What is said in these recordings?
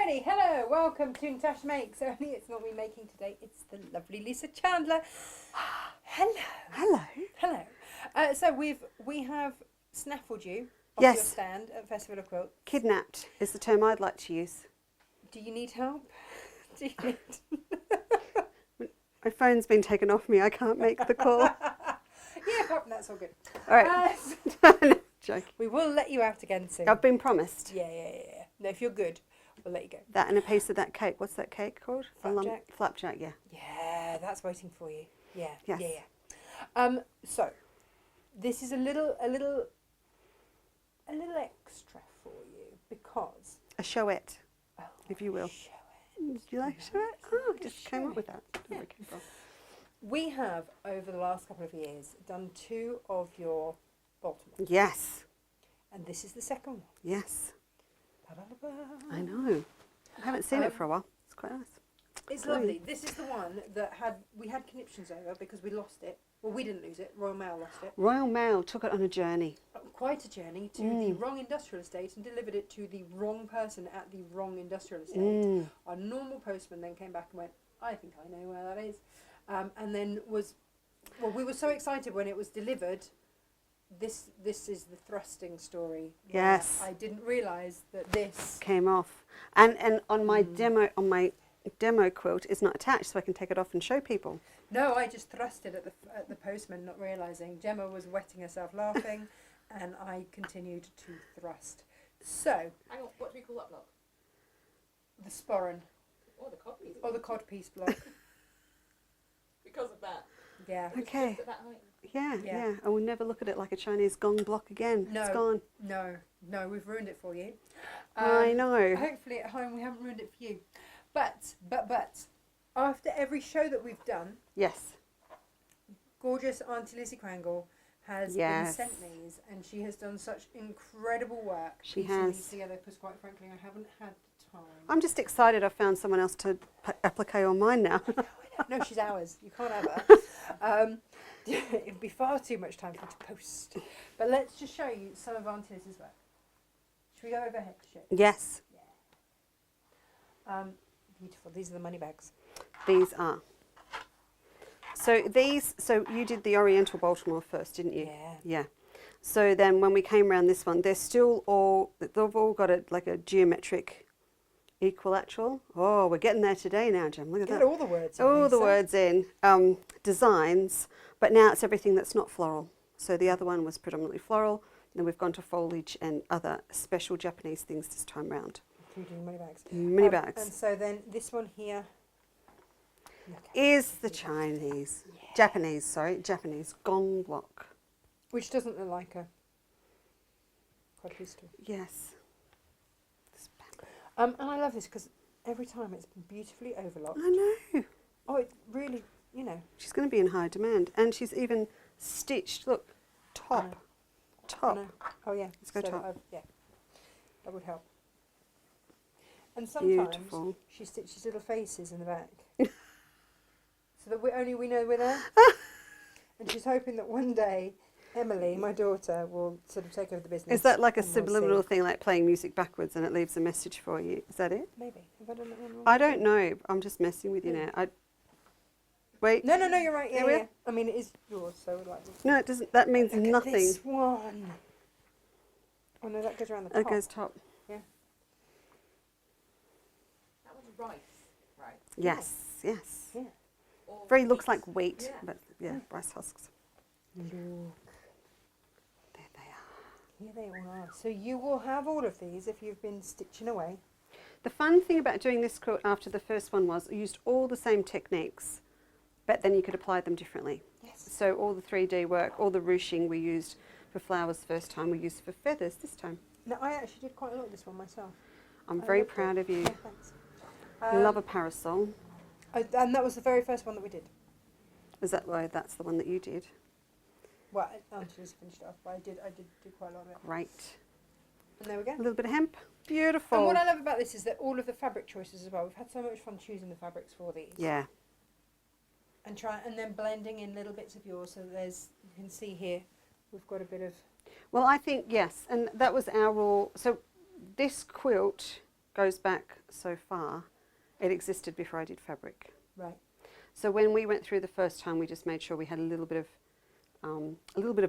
Alrighty, hello, welcome to Natasha Makes. Only it's not me making today, it's the lovely Leesa Chandler. Hello. Hello. Hello. So we have snaffled you off Yes. your stand at Festival of Quilt. Kidnapped is the term I'd like to use. Do you need help? Do you need... My phone's been taken off me. I can't make the call. Yeah, apart from that's all good. All right. No, joke. We will let you out again soon. I've been promised. Yeah. No, if you're good, we'll let you go. That and a piece of that cake. What's that cake called? Flapjack. Flapjack, yeah. Yeah, that's waiting for you. Yeah. Yes. Yeah. So this is a little extra for you because A showette, if you will. Show it. Do you like a showette? Oh, I just came up with that. Yeah. Okay, We have over the last couple of years done 2 of your Baltimore, yes. and this is the second one. Yes. Ba-ba-ba-ba. I know. I haven't seen it for a while. It's quite nice. It's lovely. This is the one that we had conniptions over because we lost it. Well, we didn't lose it. Royal Mail lost it. Royal Mail took it on a journey. Quite a journey to the wrong industrial estate and delivered it to the wrong person at the wrong industrial estate. Our normal postman then came back and went, I think I know where that is. And then we were so excited when it was delivered. This is the thrusting story. Yes. I didn't realise that this Came off. And on my demo quilt is not attached, so I can take it off and show people. No, I just thrust it at the postman, not realising. Gemma was wetting herself laughing, and I continued to thrust. So, Hang on, what do we call that block? the sporran, Oh, the codpiece. or the codpiece block. Because of that. Yeah. It was Okay. just at that height. Yeah, Yeah. yeah. I will never look at it like a Chinese gong block again. No. It's gone. No, we've ruined it for you. I know. Hopefully at home we haven't ruined it for you. But, after every show that we've done, Yes. gorgeous Auntie Lizzie Crangle has been sent these, and she has done such incredible work She piecing has. these together, because quite frankly I haven't had time. I'm just excited I found someone else to applique on mine now. No, she's ours. You can't have her. It'd be far too much time for her to post. But let's just show you some of Auntie Lizzie's work. Should we go overhead to show you? Yes, Beautiful. These are the money bags. these are. So you did the Oriental Baltimore first, didn't you? Yeah. Yeah. So then when we came around this one, they're still they've all got like a geometric equilateral. Oh, we're getting there today now, Jim. Look at Get that. all the words in, All the Lisa. words in, designs, but now it's everything that's not floral. So the other one was predominantly floral, then we've gone to foliage and other special Japanese things this time round. Including money bags. Mini bags. And so then this one here Is the Japanese gong block. which doesn't look like a quite useful. Yes. And I love this because every time it's beautifully overlocked. I know. Oh, it really, She's going to be in high demand. And she's even stitched, look, top. I know. Oh yeah. Let's go top. Yeah, that would help. And sometimes Beautiful. she stitches little faces in the back, so that we know we're there. And she's hoping that one day Emily, my daughter, will sort of take over the business. Is that like a and we'll subliminal see. thing, like playing music backwards and it leaves a message for you? Is that it? Maybe. Have I done that one wrong? I don't know. I'm just messing with you now. Wait. No, you're right. Here we Yeah. are. I mean, it is yours, so like. No, it doesn't. That means Look at nothing. this one. Oh no, that goes around the top. It goes top. That was rice, right? Yes, yes. Yeah. Or Very looks wheat. like wheat, Yeah. but yeah, rice husks. Look. There they are. Here they all are. So you will have all of these if you've been stitching away. The fun thing about doing this quilt after the first one was I used all the same techniques, but then you could apply them differently. Yes. So all the 3D work, all the ruching we used for flowers the first time, we used for feathers this time. No, I actually did quite a lot of this one myself. I'm I very loved it. proud of you. Yeah, thanks. Love a parasol. And that was the very first one that we did. Is that why that's the one that you did? Well, Auntie just finished it off, but I did do quite a lot of it. Great. And there we go. A little bit of hemp. Beautiful. And what I love about this is that all of the fabric choices as well. We've had so much fun choosing the fabrics for these. Yeah. And then blending in little bits of yours. So there's, you can see here, we've got a bit of. Well, I think, yes, and that was our rule. So this quilt goes back so far, it existed before I did fabric. Right. So when we went through the first time, we just made sure we had a little bit of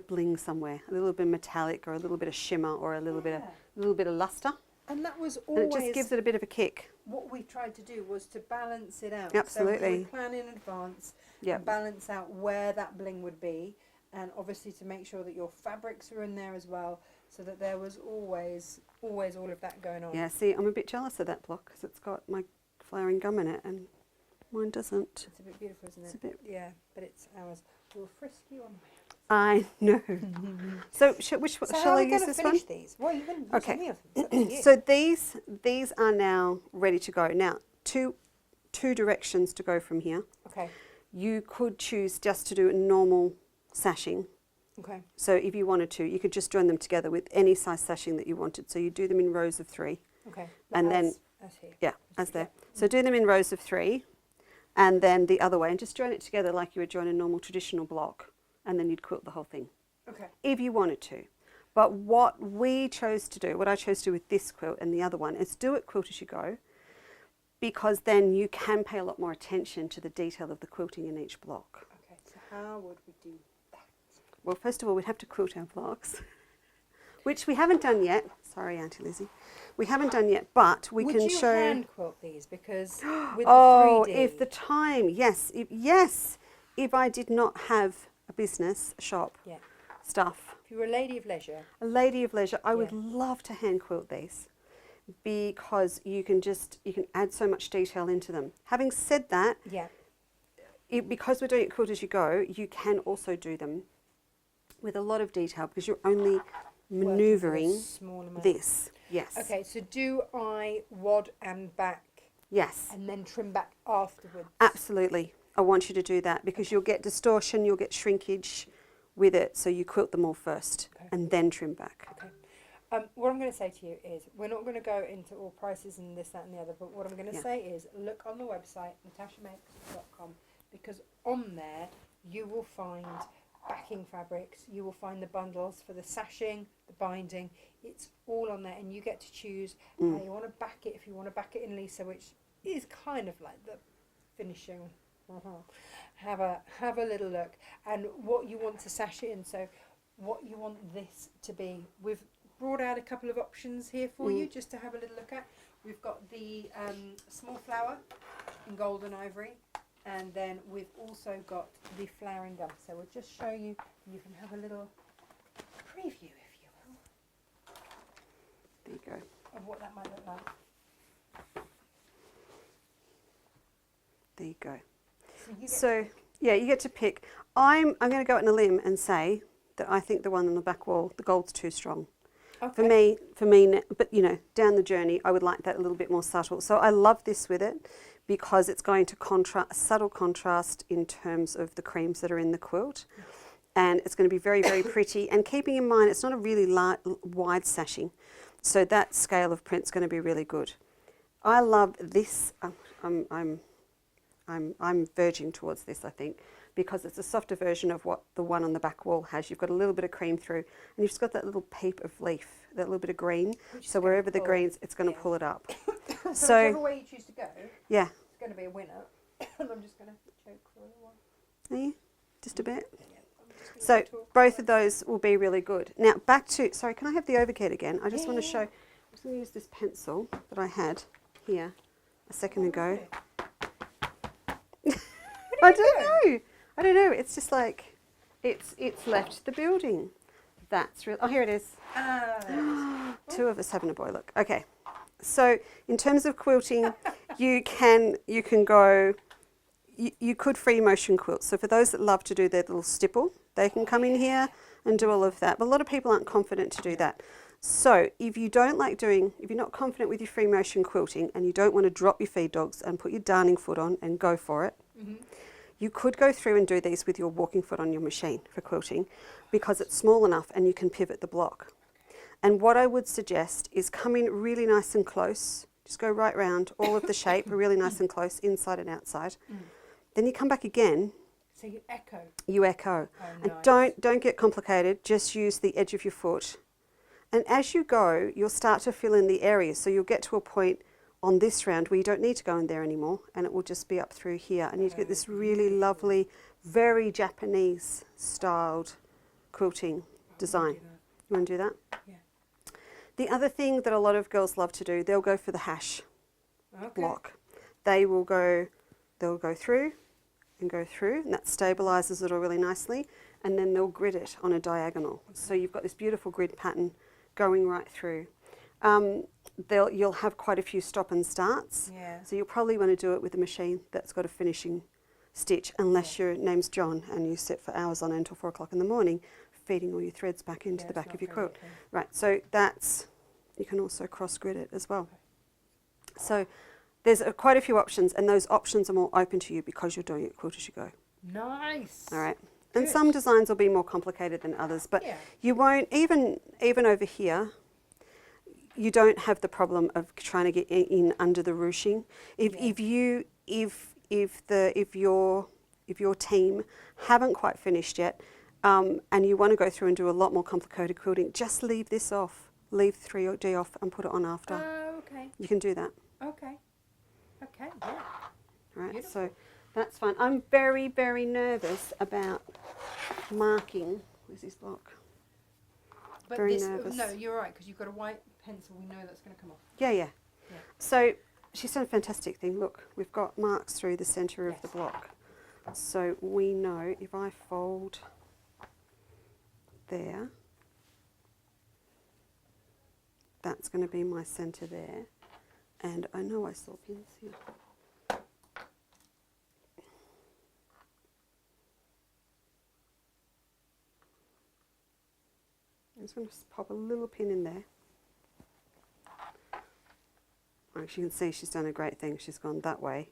bling somewhere, a little bit of metallic, or a little bit of shimmer, or a little bit of luster, And that was and it always just gives it a bit of a kick. what we tried to do, was to balance it out. Absolutely. So we would plan in advance, Yep. balance out where that bling would be, and obviously to make sure that your fabrics were in there as well, so that there was always all of that going on. Yeah, see, I'm a bit jealous of that block because it's got my flowering gum in it and mine doesn't. It's a bit beautiful, isn't it? It's a bit. Yeah, but it's ours. We'll frisk you on my I know. So, shall how I are we use gonna this finish one? these? Well, you can Okay. send me off. It's up to you. So these are now ready to go. Now, two directions to go from here. Okay. You could choose just to do a normal sashing. Okay. So if you wanted to, you could just join them together with any size sashing that you wanted. So you do them in rows of 3. Okay. And then- as here. Yeah, as there. So do them in rows of 3, and then the other way, and just join it together like you would join a normal traditional block, and then you'd quilt the whole thing, Okay. if you wanted to. But what I chose to do with this quilt and the other one, is do it quilt as you go, because then you can pay a lot more attention to the detail of the quilting in each block. Okay. So how would we do that? Well, first of all, we'd have to quilt our blocks, which we haven't done yet. Sorry, Auntie Lizzie. We haven't done yet, but we Would can you show. hand quilt these? Because with Oh, the 3D, if the time, yes, if I did not have a business, a shop, Yeah. stuff, if you were a lady of leisure, a lady of leisure, I would Yeah. love to hand quilt these, because you can add so much detail into them. Having said that, yeah. because we're doing it quilt as you go, you can also do them with a lot of detail, because you're only working with a manoeuvring small amount. this. Yes. Okay, so do I wad and back Yes. and then trim back afterwards? Absolutely. I want you to do that, because you'll get distortion, you'll get shrinkage with it. So you quilt them all first Okay. and then trim back. Okay. What I'm going to say to you is, we're not going to go into all prices and this, that and the other, but what I'm going to Yeah. say is, look on the website, natashamakes.com, because on there you will find backing fabrics, you will find the bundles for the sashing, the binding, it's all on there, and you get to choose how you want to back it. If you want to back it in Leesa, which is kind of like the finishing, have a little look, and what you want to sash it in, so what you want this to be. We've brought out a couple of options here for you just to have a little look at. We've got the small flower in gold and ivory, and then we've also got the flowering gum. So we'll just show you, you can have a little preview, if you will, There you go. of what that might look like. There you go. So you get So yeah, you get to pick. I'm going to go out on a limb and say that I think the one on the back wall, the gold's too strong. okay. For me, but down the journey, I would like that a little bit more subtle. So I love this with it, because it's going to subtle contrast in terms of the creams that are in the quilt, and it's going to be very, very pretty. And keeping in mind, it's not a really wide sashing, so that scale of print's going to be really good. I love this. I'm verging towards this, I think, because it's a softer version of what the one on the back wall has. You've got a little bit of cream through, and you've just got that little peep of leaf, that little bit of green. Which is So gonna wherever the pull. green's, it's going to Yeah. pull it up. So whichever way you choose to go, Yeah, it's going to be a winner. And I'm just going to choke for a little while. are you? Just a bit. Yeah, I'm just gonna So talk both about of those will be really good. Now back to, sorry, can I have the overhead again? I just want to Yeah. show, I'm just going to use this pencil that I had here a second ago. I don't know. It's just like, it's left the building. That's real. Oh, here it is. Two of us having a boy look. Okay. So in terms of quilting, you can go, you could free motion quilt. So for those that love to do their little stipple, they can come in here and do all of that. But a lot of people aren't confident to do that. So if you don't like doing, if you're not confident with your free motion quilting and you don't want to drop your feed dogs and put your darning foot on and go for it, you could go through and do these with your walking foot on your machine for quilting, because it's small enough and you can pivot the block. And what I would suggest is come in really nice and close. Just go right round all of the shape, really nice and close, inside and outside. Then you come back again. So you echo. You echo. Oh, And nice. don't get complicated. Just use the edge of your foot. And as you go, you'll start to fill in the areas. So you'll get to a point on this round where you don't need to go in there anymore, and it will just be up through here, and you get this really lovely, very Japanese styled quilting design. You want to do that? Yeah. The other thing that a lot of girls love to do, they'll go for the hash block. They'll go through and go through, and that stabilizes it all really nicely, and then they'll grid it on a diagonal. So you've got this beautiful grid pattern going right through. You'll have quite a few stop and starts. Yeah. So you'll probably want to do it with a machine that's got a finishing stitch, unless your name's John and you sit for hours on end until 4 o'clock in the morning, feeding all your threads back into the back of your quilt. Right, so you can also cross grid it as well. So there's quite a few options, and those options are more open to you because you're doing it quilt as you go. Nice. All right. And some designs will be more complicated than others, but Yeah. you won't, even over here, you don't have the problem of trying to get in under the ruching. If your team haven't quite finished yet, and you want to go through and do a lot more complicated quilting, just leave this off. Leave 3D off and put it on after. Oh, okay. You can do that. Okay. Okay. Yeah. Right. Beautiful. So that's fine. I'm very, very nervous about marking. Where's this block? But Very this, nervous. no, you're right, because you've got a white pencil. We know that's going to come off. Yeah, yeah. Yeah. So she's done a fantastic thing. Look, we've got marks through the centre of Yes. the block. So we know if I fold there, that's going to be my centre there. And I know I saw pins here. I'm just going to pop a little pin in there. As you can see, she's done a great thing. She's gone that way,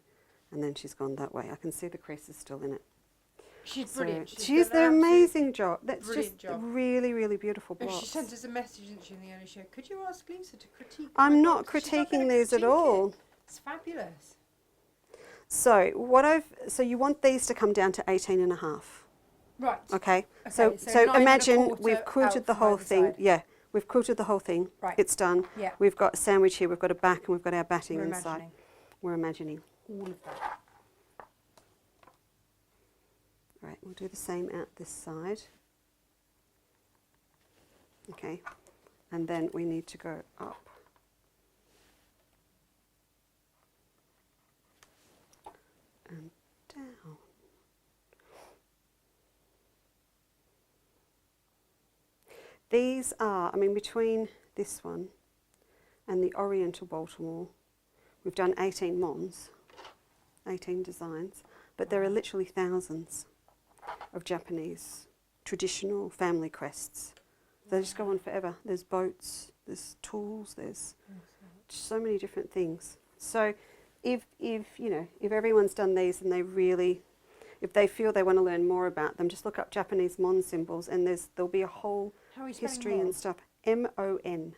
and then she's gone that way. I can see the creases still in it. She's So brilliant. she's done an an amazing job. That's brilliant just job. really, really beautiful And blocks. she sent us a message, didn't she, in the early show? Could you ask Leesa to critique? I'm my not blocks? She's not critiquing gonna these at critique all. it. It's fabulous. So you want these to come down to 18 and a half. Right. Okay. Okay, So so 9 and a imagine quarter we've quilted out the from whole either thing. side. Yeah, we've quilted the whole thing. Right. It's done. Yeah. We've got a sandwich here. We've got a back, and we've got our batting We're inside. imagining We're imagining. all of that. Right. We'll do the same out this side. Okay. And then we need to go up. And down. These are, I mean, between this one and the Oriental Baltimore, we've done 18 mons, 18 designs, but there are literally thousands of Japanese traditional family crests. They just go on forever. There's boats, there's tools, there's so many different things. So if everyone's done these and if they feel they want to learn more about them, just look up Japanese mon symbols, and there'll be a whole How are you spelling history mon? and stuff. M-O-N.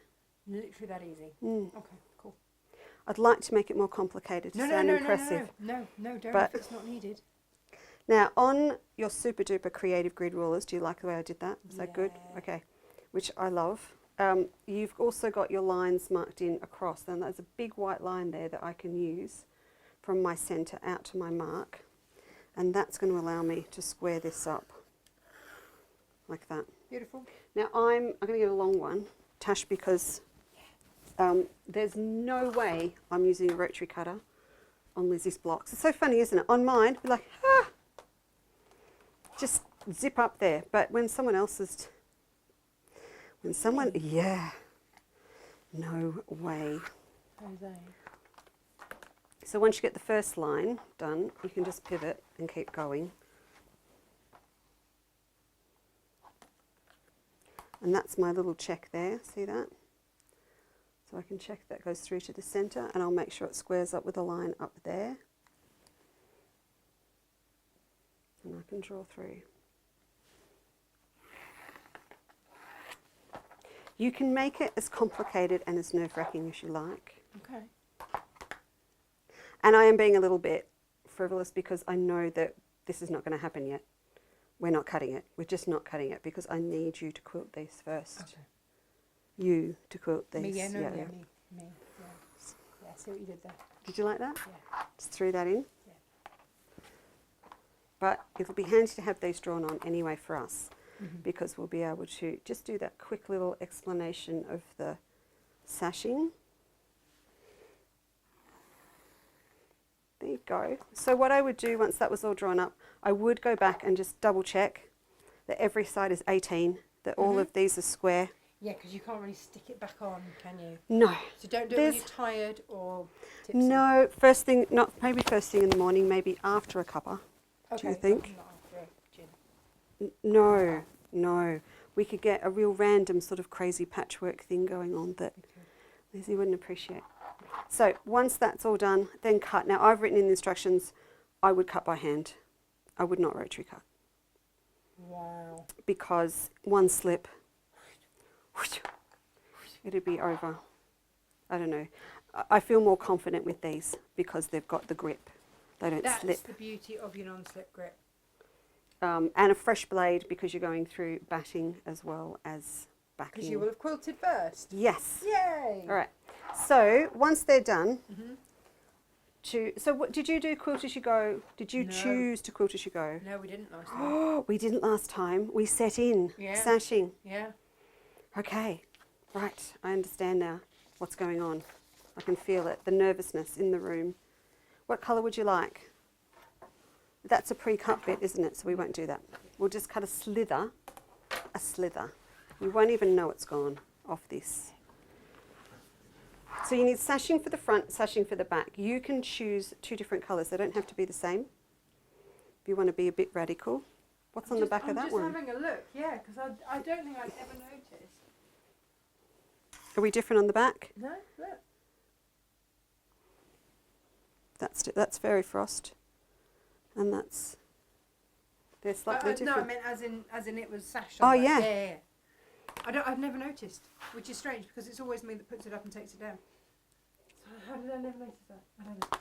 Literally that easy. Mm. Okay, cool. I'd like to make it more complicated to sound impressive. No, don't But- if it's not needed. Now, on your super duper creative grid rulers, do you like the way I did that? Is that good? Yeah. Okay, which I love. You've also got your lines marked in across, and there's a big white line there that I can use from my centre out to my mark, and that's going to allow me to square this up like that. Beautiful. I'm going to get a long one, Tash, because there's no way I'm using a rotary cutter on Lizzie's blocks. It's so funny, isn't it? On mine, we're like, just zip up there. But when someone else's, yeah, no way. Jose. So once you get the first line done, you can just pivot and keep going. And that's my little check there, see that? So I can check that goes through to the centre, and I'll make sure it squares up with a line up there. And I can draw through. You can make it as complicated and as nerve-wracking as you like. Okay. And I am being a little bit frivolous because I know that this is not going to happen yet. We're not cutting it. We're just not cutting it because I need you to quilt these first. Okay. You to quilt these. Me, yeah, no, yeah. me, yeah. Yes. see what you did there. Did you like that? Yeah. Just threw that in. Yeah. But it'll be handy to have these drawn on anyway for us, Mm-hmm. because we'll be able to just do that quick little explanation of the sashing. There you go. So what I would do once that was all drawn up, I would go back and just double check that every side is 18, that all Mhm. of these are square. Yeah, because you can't really stick it back on, can you? No. So don't do it when you're tired or tipsy. No, first thing, not maybe first thing in the morning, maybe after a cuppa. Okay. you think? Not after a gin. No, no. We could get a real random sort of crazy patchwork thing going on that Lizzie wouldn't appreciate. So once that's all done, then cut. Now I've written in the instructions, I would cut by hand. I would not rotary cut, Wow. because one slip, it'd be over. I don't know. I feel more confident with these because they've got the grip. They don't That's slip. the beauty of your non-slip grip. And a fresh blade because you're going through batting as well as backing. Because you will have quilted first. Yes. Yay! All right. So once they're done, Mm-hmm. so what did you do? Quilt as you go? Did you No. choose to quilt as you go? No, we didn't last time. Oh, we didn't last time. We set in Yeah. sashing. Yeah. Okay, right. I understand now what's going on. I can feel it. The nervousness in the room. What colour would you like? That's a pre-cut bit, isn't it? So we won't do that. We'll just cut a slither. A slither. You won't even know it's gone off this. So you need sashing for the front, sashing for the back. You can choose 2 different colours. They don't have to be the same. If you want to be a bit radical. What's on the back of that one? I'm just having a look, yeah, because I don't think I'd ever noticed. Are we different on the back? No, look. That's Fairy Frost. And that's... They're slightly No, different. I meant as in it was sashed Oh, on. yeah. Yeah. I've never noticed, which is strange because it's always me that puts it up and takes it down. So how did I never notice that? I don't know.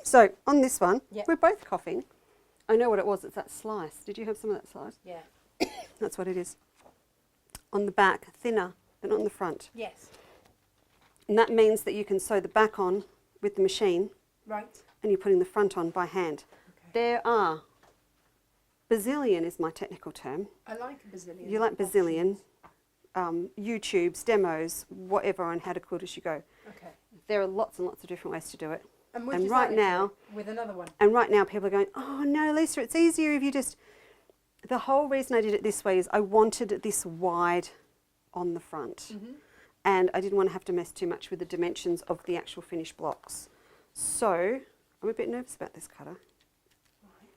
So on this one, Yeah. we're both coughing. I know what it was. It's that slice. Did you have some of that slice? Yeah. That's what it is. On the back, thinner than on the front. Yes. And that means that you can sew the back on with the machine Right. and you're putting the front on by hand. Okay. There are, bazillion is my technical term. I like a bazillion. You like bazillion, options. YouTubes, demos, whatever on how to quilt as you go. Okay. There are lots and lots of different ways to do it. And, which And is right that now- with another one. And right now people are going, oh no, Leesa, it's easier if you just... The whole reason I did it this way is I wanted this wide on the front. Mm-hmm. And I didn't want to have to mess too much with the dimensions of the actual finished blocks. So I'm a bit nervous about this cutter Right.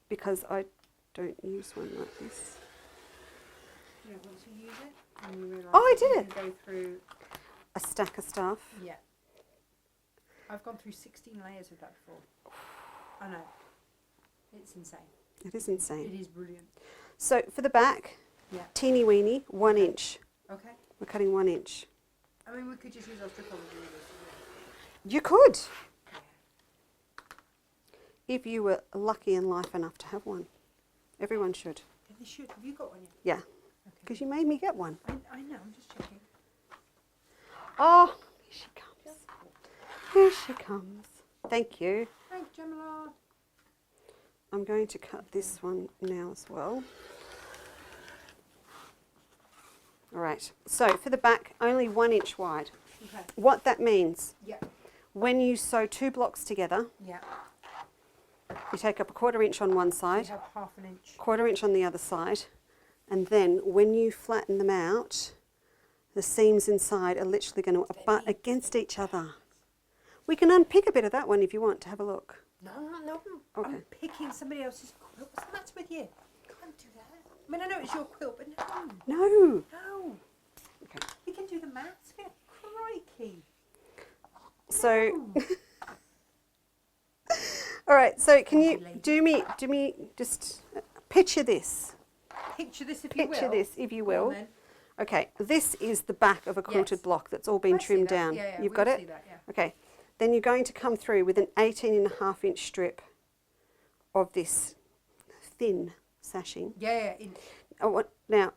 because I don't use one like this. You don't want to use it, and you realise Oh, I that you did it. can go through. A stack of stuff. Yeah. I've gone through 16 layers of that before. I know. It's insane. It is insane. It is brilliant. So for the back, Yeah. teeny weeny, 1 inch. Okay. We're cutting 1 inch. I mean, we could just use our strip on the rulers. You could, Yeah. if you were lucky in life enough to have one. Everyone should. Yeah, they should. Have you got one yet? Yeah, Okay. because you made me get one. I know. I'm just checking. Oh, here she comes. Here she comes. Thank you. Thanks, Gemma. I'm going to cut this one now as well. All right, so for the back, only 1 inch wide. Okay. What that means, Yeah. when you sew 2 blocks together, Yeah. you take up a 1/4 inch on one We side, have 1/2 inch. 1/4 inch on the other side, and then when you flatten them out, the seams inside are literally going to butt against each other. We can unpick a bit of that one if you want to have a look. No, no. Okay. I'm picking somebody else's quilt. What's the matter with you? Can't do that. I mean, I know it's your quilt, but no. No. No. Okay. We can do the maths. Crikey. So, No. all right. So, can you Lovely. do me just picture this? Picture this if you will. Picture this, if you Go on will. then. Okay. This is the back of a quilted Yes. block that's all been I see trimmed that. down. Yeah, yeah, You've we got all it. see that, yeah. Okay. Then you're going to come through with an 18.5 inch strip of this thin sashing. Yeah. Now,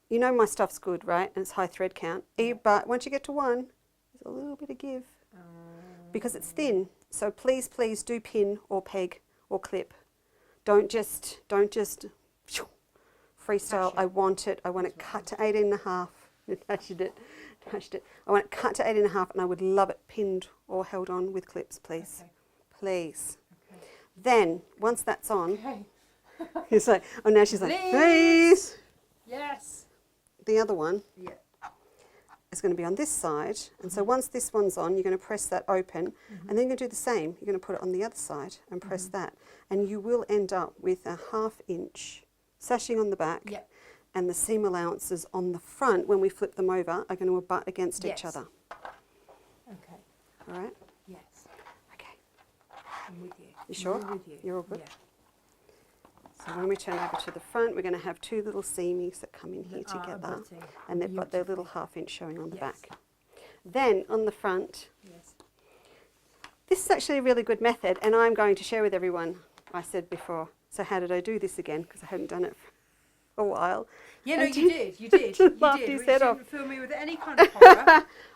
you know my stuff's good, right? And it's high thread count. But once you get to 1, a little bit of give because it's thin. So please, please do pin or peg or clip. Don't just freestyle. I want it cut to 18.5. Natasha did. I want it cut to 18.5, and I would love it pinned or held on with clips, please. Okay. Please. Okay. Then, once that's on, Okay. it's like, oh, now she's like, Please. please. Yes. The other one Yeah. is going to be on this side, and so once this one's on, you're going to press that open, and then you're going to do the same. You're going to put it on the other side and press that, and you will end up with a 1/2 inch sashing on the back. Yeah. And the seam allowances on the front, when we flip them over, are going to abut against each Yes. other. Okay. All right? Yes. Okay. I'm with you. You sure? I'm with you. You're all good? Yeah. So when we turn over to the front, we're going to have 2 little seamies that come in here That are together. abutting And they've got their little beautifully. 1/2 inch showing on the Yes. back. Then on the front, Yes. this is actually a really good method, and I'm going to share with everyone. I said before, so how did I do this again? Because I hadn't done it for a while. Yeah, no, And you did. You did. You laughed did. his Which head didn't off. fill me with any kind of horror.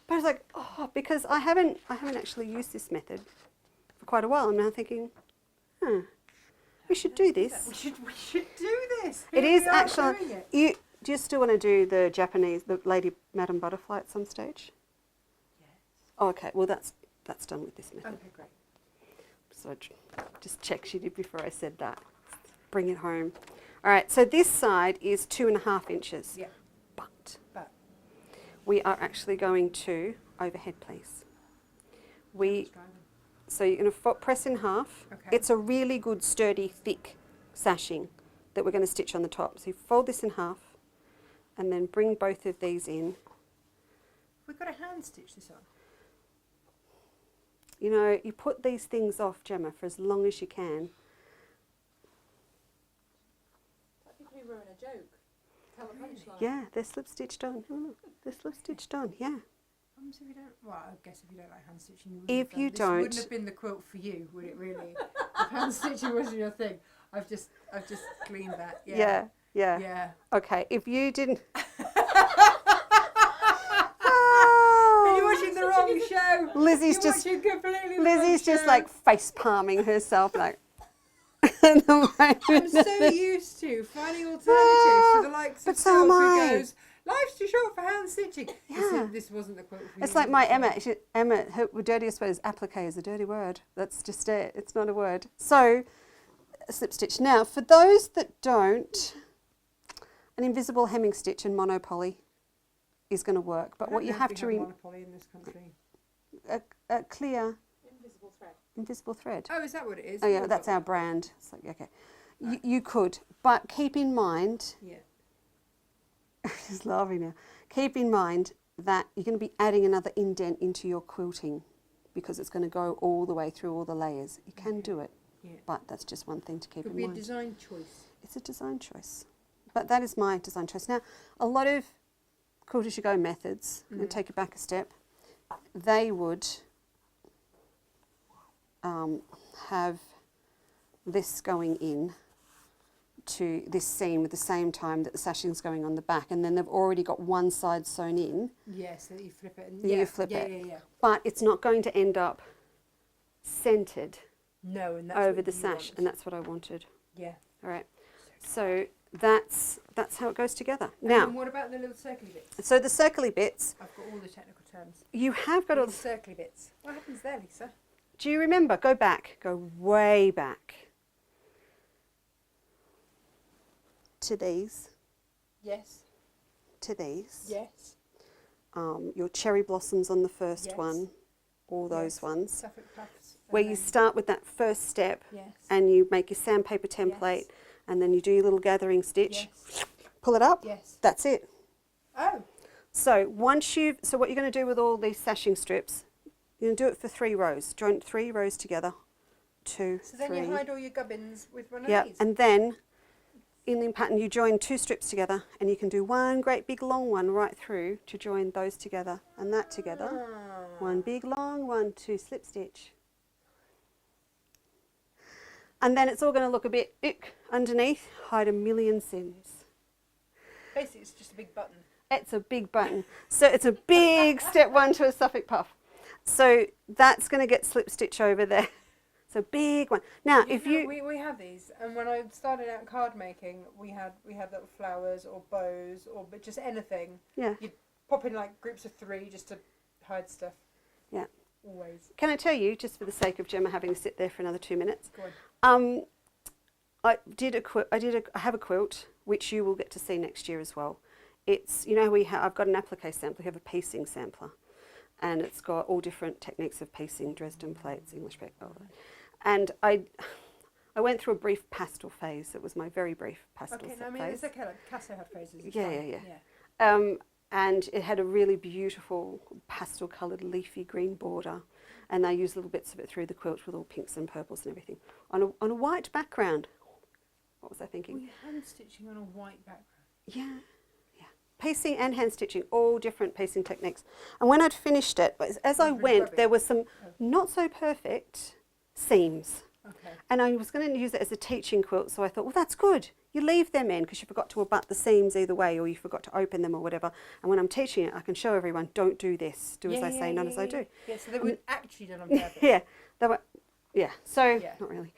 But I was like, oh, because I haven't actually used this method for quite a while. I'm now thinking, we should do We this. should do this. It Here is we are actually. doing it. Do you still want to do the Japanese, the Lady Madam Butterfly at some stage? Yes. Oh, okay. Well, that's done with this method. Okay, great. So just check she did before I said that. Bring it home. All right. So this side is 2.5 inches. Yeah. But But we are actually going to overhead, please. So you're going to press in half. Okay. It's a really good, sturdy, thick sashing that we're going to stitch on the top. So you fold this in half and then bring both of these in. We've got to hand stitch this on. You know, you put these things off, Gemma, for as long as you can. Like people who ruin a joke. Tell the punchline. Yeah, they're slip stitched on. Oh, they're slip stitched on, yeah. If you don't, well, I guess if you don't like hand stitching, you If you this don't- wouldn't have been the quilt for you, would it really? If hand stitching wasn't your thing, I've just gleaned that. Yeah. Yeah. Yeah. Okay, if you didn't... Are you watching the wrong show? Lizzie's You're just watching completely the Lizzie's wrong just show. like face palming herself, like. at the moment. I'm so used to finding alternatives to the likes But of so am Self I. who goes, life's too short for hand stitching. Yeah. This wasn't the quilt for you. It's like my Emma. Her dirtiest word is applique is a dirty word. That's just it. It's not a word. So, slip stitch. Now, for those that don't, an invisible hemming stitch and monopoly is going to work. But what you have to monopoly in this country. a clear Invisible thread. invisible thread. Oh, is that what it is? Oh yeah, We've that's got our that. brand. It's like, okay, you could, but keep in mind. Yeah. She's laughing now. Keep in mind that you're going to be adding another indent into your quilting because it's going to go all the way through all the layers. You can do it, Yeah. but that's just one thing to keep Could in be a mind. design choice. It's a design choice, but that is my design choice. Now, a lot of Quilt as you go methods, I'm going to take it back a step, they would have this going in to this seam at the same time that the sashing's going on the back, and then they've already got one side sewn in. Yes, so that you flip it. And You flip yeah, it. Yeah, yeah. But it's not going to end up centred No, and that's over what the you sash, want. and that's what I wanted. Yeah. All right, so that's how it goes together. And Now, what about the little circly bits? so the circly bits, I've got all the technical terms. you have got all. Little circly bits. What happens there, Lisa? Do you remember? Go back, go way back to these, Yes. to these. Yes. Your cherry blossoms on the first Yes. one, all those Yes. ones, Suffolk puffs. where and you then- start with that first step Yes. and you make your sandpaper template, Yes. and then you do your little gathering stitch, Yes. pull it up, Yes. that's it. Oh. So what you're going to do with all these sashing strips, you're going to do it for 3 rows. Join 3 rows together, 2, So then 3. you hide all your gubbins with one of Yeah, these. and then in the pattern you join 2 strips together, and you can do one great big long one right through to join those together and that together. Ah. One big long one, 2 slip stitch. And then it's all going to look a bit ick underneath, hide a million sins. Basically, it's just a big button. It's a big button. So it's a big step 1 to a Suffolk puff. So that's going to get slip stitch over there. So big one. Now, if you we have these, and when I started out card making, we had little flowers or bows but just anything. Yeah. You'd pop in like groups of 3 just to hide stuff. Yeah. Always. Can I tell you, just for the sake of Gemma having to sit there for another 2 minutes? Go on. I have a quilt which you will get to see next year as well. It's, you know, I've got an applique sampler. We have a piecing sampler, and it's got all different techniques of piecing, Dresden plates, English back, all that. And I went through a brief pastel phase. It was my very brief pastel phase. Okay, no, I mean it's okay. Like Picasso had phases. It's Yeah, fine. yeah. And it had a really beautiful pastel-coloured leafy green border, and I used little bits of it through the quilt with all pinks and purples and everything on a white background. What was I thinking? Were you hand stitching on a white background? Yeah, yeah. Piecing and hand stitching, all different piecing techniques. And when I'd finished it, as I went, there were some not so perfect seams. Okay. And I was going to use it as a teaching quilt, so I thought, well, that's good. You leave them in because you forgot to abut the seams either way, or you forgot to open them or whatever. And when I'm teaching it, I can show everyone, don't do this. Do as I say, not as I do. Yeah, so they were actually done on purpose. Yeah, they were. Yeah, so Yeah. not really.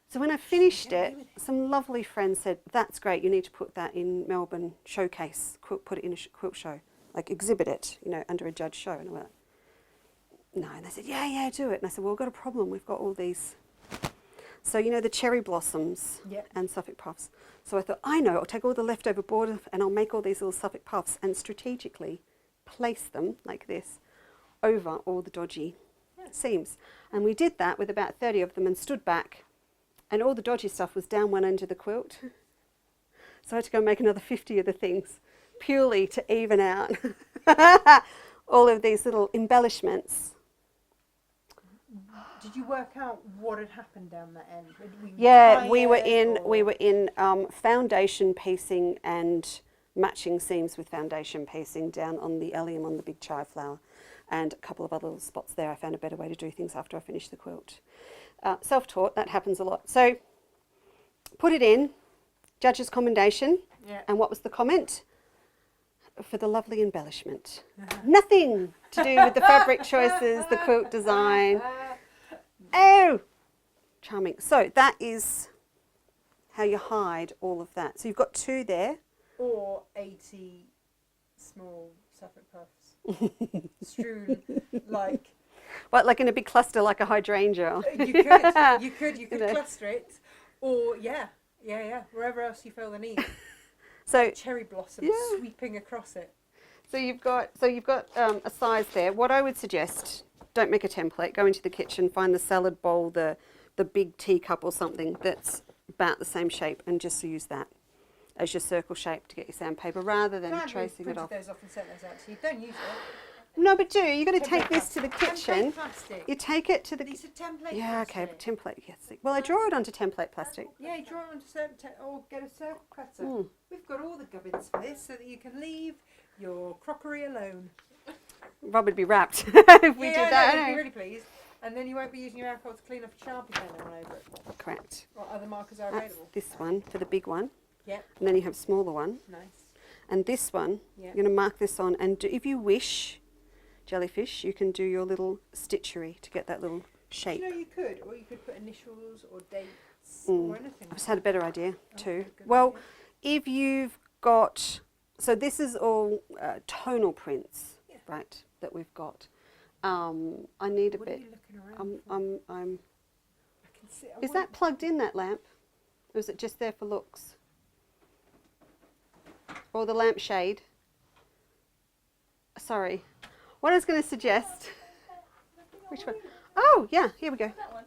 So when I finished it, some lovely friends said, that's great, you need to put that in Melbourne showcase, put it in a quilt show, like exhibit it, you know, under a judge show. And I went, no, and they said, yeah, do it. And I said, well, we've got a problem, we've got all these. So, you know, the cherry blossoms and Suffolk puffs. So I thought, I know, I'll take all the leftover border and I'll make all these little Suffolk puffs and strategically place them like this over all the dodgy seams. And we did that with about 30 of them and stood back, and all the dodgy stuff was down one end of the quilt. So I had to go and make another 50 of the things purely to even out all of these little embellishments. Did you work out what had happened down that end? We were in foundation piecing and matching seams with foundation piecing down on the allium on the big chive flower, and a couple of other little spots there. I found a better way to do things after I finished the quilt. Self-taught, that happens a lot. So put it in, judge's commendation, and what was the comment? For the lovely embellishment. Nothing to do with the fabric choices, the quilt design. Oh, charming. So that is how you hide all of that. So you've got 2 there. Or 80 small Suffolk puffs strewn like. What, like in a big cluster, like a hydrangea? You could cluster it, or wherever else you feel the need. So cherry blossoms sweeping across it. So you've got a size there. What I would suggest, don't make a template. Go into the kitchen, find the salad bowl, the big teacup or something that's about the same shape, and just use that as your circle shape to get your sandpaper, rather than tracing it off. Those off and sent those out to you. Don't use it. No, but you've got to take Template this to the kitchen. Template plastic. You take it to the These are template yeah, plastic. okay, but template. Yes. Well, I draw it onto template plastic. Yeah, you draw it onto or get a circle cutter. We've got all the gubbins for this, so that you can leave your crockery alone. Rob would be wrapped if we did that. I'd be really pleased. And then you won't be using your alcohol to clean off a Sharpie pen all over it. Correct. What other markers are That's available? this one for the big one. Yep. And then you have a smaller one. Nice. And this one, you're going to mark this on. And if you wish, jellyfish, you can do your little stitchery to get that little shape. You know, you could, or you could put initials or dates or anything. I've just had a better idea too. Good Well, idea. if you've got, so this is all tonal prints, right, that we've got. I need a What are bit. you looking around for? I can see. Is that plugged in, that lamp? Or is it just there for looks? Or the lampshade? Sorry. What I was going to suggest. Which one? Oh, yeah, here we go. That one.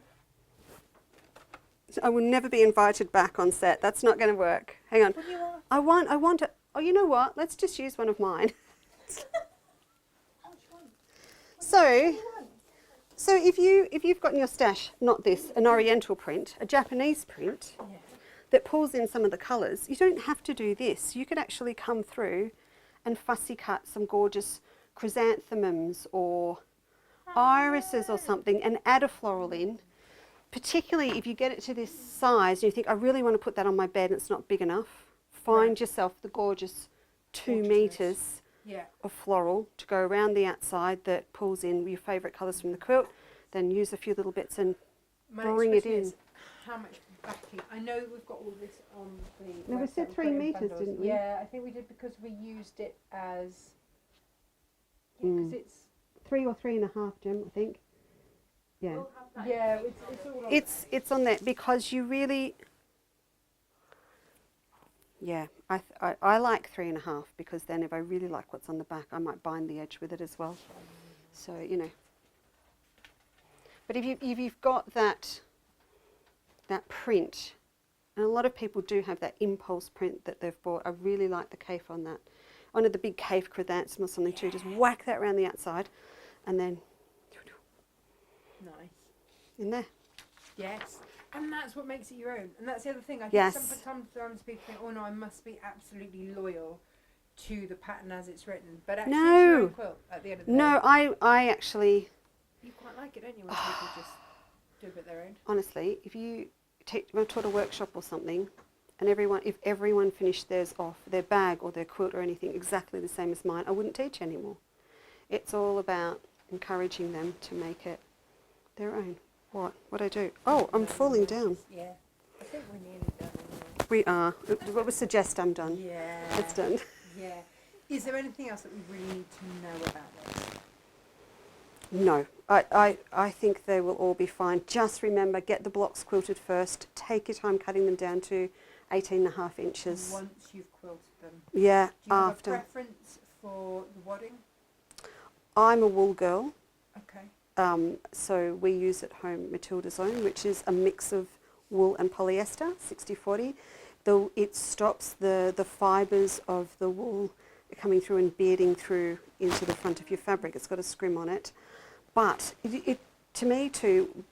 So I will never be invited back on set. That's not going to work. Hang on. What do you want? I want to, oh, you know what? Let's just use one of mine. So if you've got in your stash, not this, an oriental print, a Japanese print that pulls in some of the colours, you don't have to do this. You could actually come through and fussy cut some gorgeous chrysanthemums or irises or something and add a floral in, particularly if you get it to this size and you think, I really want to put that on my bed and it's not big enough. Find yourself the gorgeous 2 metres of floral to go around the outside that pulls in your favourite colours from the quilt. Then use a few little bits and My bring next it question in. is how much backing? I know we've got all this on the No, we website, said we've 3 got it in metres, bundles. didn't we? Yeah, I think we did because we used it as... because it's... 3 or 3.5, Jim, I think. Yeah. We'll have that Yeah, information it's on all on It's on there because you really... Yeah, I like 3.5 because then if I really like what's on the back, I might bind the edge with it as well. So, you know. But if you've got that print, and a lot of people do have that impulse print that they've bought. I really like the cape on that. One of the big cape chrysanthemum or something too. Just whack that around the outside, and then Nice. in there. Yes. And that's what makes it your own. And that's the other thing. I think Yes. sometimes people think, oh no, I must be absolutely loyal to the pattern as it's written. But actually, No. it's your own quilt at the end of the day. No, I actually, You quite like it, don't you, when people just do a bit their own? honestly, if you taught a workshop or something, and if everyone finished theirs off, their bag or their quilt or anything exactly the same as mine, I wouldn't teach anymore. It's all about encouraging them to make it their own. What I do? Oh, I'm falling down. Yeah. I think we're nearly done anyway. We are. What would suggest I'm done? Yeah. It's done. Yeah. Is there anything else that we really need to know about this? No, I think they will all be fine. Just remember, get the blocks quilted first. Take your time cutting them down to 18.5 inches. Once you've quilted them. Yeah, Do you after. have a preference for the wadding? I'm a wool girl, Okay. so we use at home Matilda's Own, which is a mix of wool and polyester, 60-40. Though it stops the fibres of the wool coming through and beading through into the front of your fabric. It's got a scrim on it. But to me too,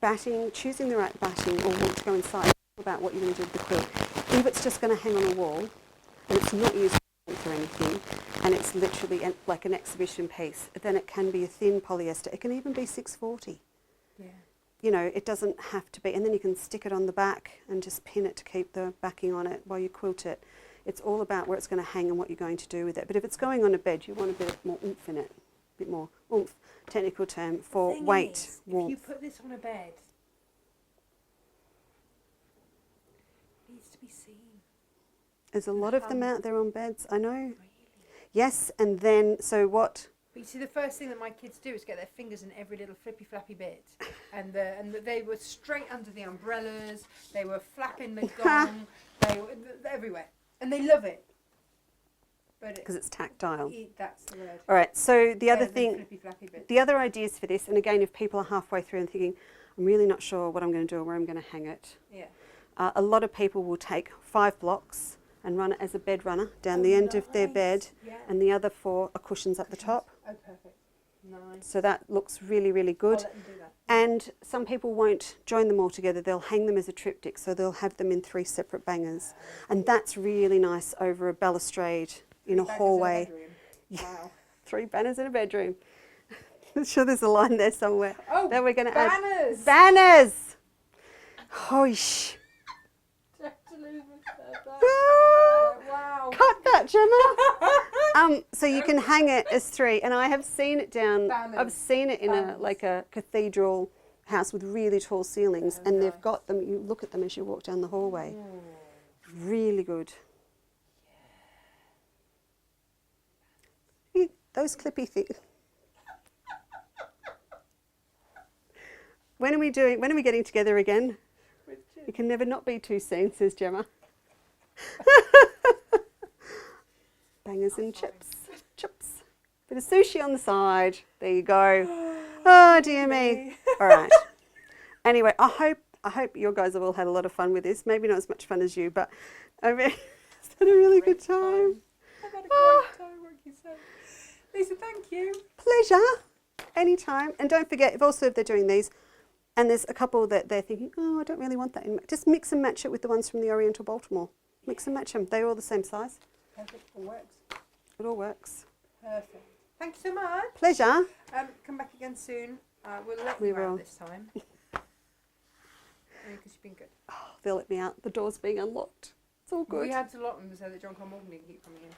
choosing the right batting or wool to go inside is about what you're going to do with the quilt. If it's just going to hang on a wall and it's not used for anything and it's literally like an exhibition piece, then it can be a thin polyester. It can even be 640. Yeah. You know, it doesn't have to be, and then you can stick it on the back and just pin it to keep the backing on it while you quilt it. It's all about where it's going to hang and what you're going to do with it. But if it's going on a bed, you want a bit more oomph in it. A bit more oomph, technical term for Thing weight, is, warmth. if you put this on a bed, it needs to be seen. There's a lot of them out there on beds, I know. Really? Yes, and then, so what? But you see, the first thing that my kids do is get their fingers in every little flippy flappy bit, and they were straight under the umbrellas. They were flapping the gong. They were everywhere, and they love it. But Because it's tactile. that's the word. All right, so the other Better than thing, flippy flappy bits. the other ideas for this, and again, if people are halfway through and thinking, I'm really not sure what I'm going to do or where I'm going to hang it, Yeah. a lot of people will take 5 blocks and run it as a bed runner down the end of their bed, Yeah. and the other 4 are cushions at the top. Oh, perfect. Nice. So that looks really, really good. I'll let them do that. And some people won't join them all together. They'll hang them as a triptych, so they'll have them in 3 separate bangers. And that's really nice over a balustrade in a Bangers hallway. bedroom. Wow. 3 banners in a bedroom. I'm sure there's a line there somewhere. Oh, that we're going to add. banners! Banners! Hoish. Wow. Cut that, Gemma. So you can hang it as 3, and I have seen it down. Banners. I've seen it in Banners. like a cathedral house with really tall ceilings, Oh, and nice. they've got them. You look at them as you walk down the hallway. Really good. Those clippy things. When are we getting together again? It can never not be too soon, says Gemma. Bangers and chips. Bit of sushi on the side. There you go. Oh dear me. All right. Anyway, I hope you guys have all had a lot of fun with this. Maybe not as much fun as you, but I mean, it's been a really good time. I've had a great time, what can you say? Leesa, thank you. Pleasure. Anytime. And don't forget, if they're doing these, and there's a couple that they're thinking, oh, I don't really want that. Just mix and match it with the ones from the Oriental Baltimore. Mix and match them. They're all the same size. Perfect. All works. It all works. Perfect. Thank you so much. Pleasure. Come back again soon. We'll let We you out will. this time. Because you've been good. Oh, they'll let me out. The door's being unlocked. It's all good. We had to lock them so that John Cormorgan didn't keep coming in.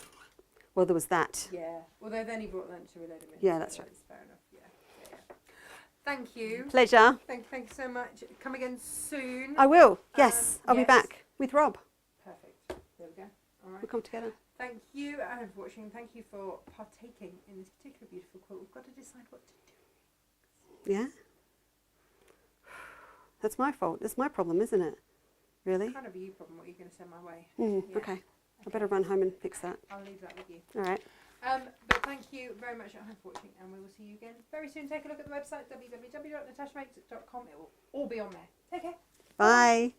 Well, there was that. Yeah. Although then he brought lunch to a load of men. Yeah, that's right. Fair enough. Yeah. Thank you. Pleasure. Thank you so much. Come again soon. I will. Yes, I'll be yes. back with Rob. Perfect. There we go. All right. We'll come together. Thank you for watching. Thank you for partaking in this particular beautiful quilt. We've got to decide what to do. Yeah. That's my fault. That's my problem, isn't it? Really? It's kind of a you problem. What you're going to send my way. Yeah. Okay. I better run home and fix that. I'll leave that with you. All right. But thank you very much at home for watching, and we will see you again very soon. Take a look at the website www.natashamakes.com. It will all be on there. Take care. Bye.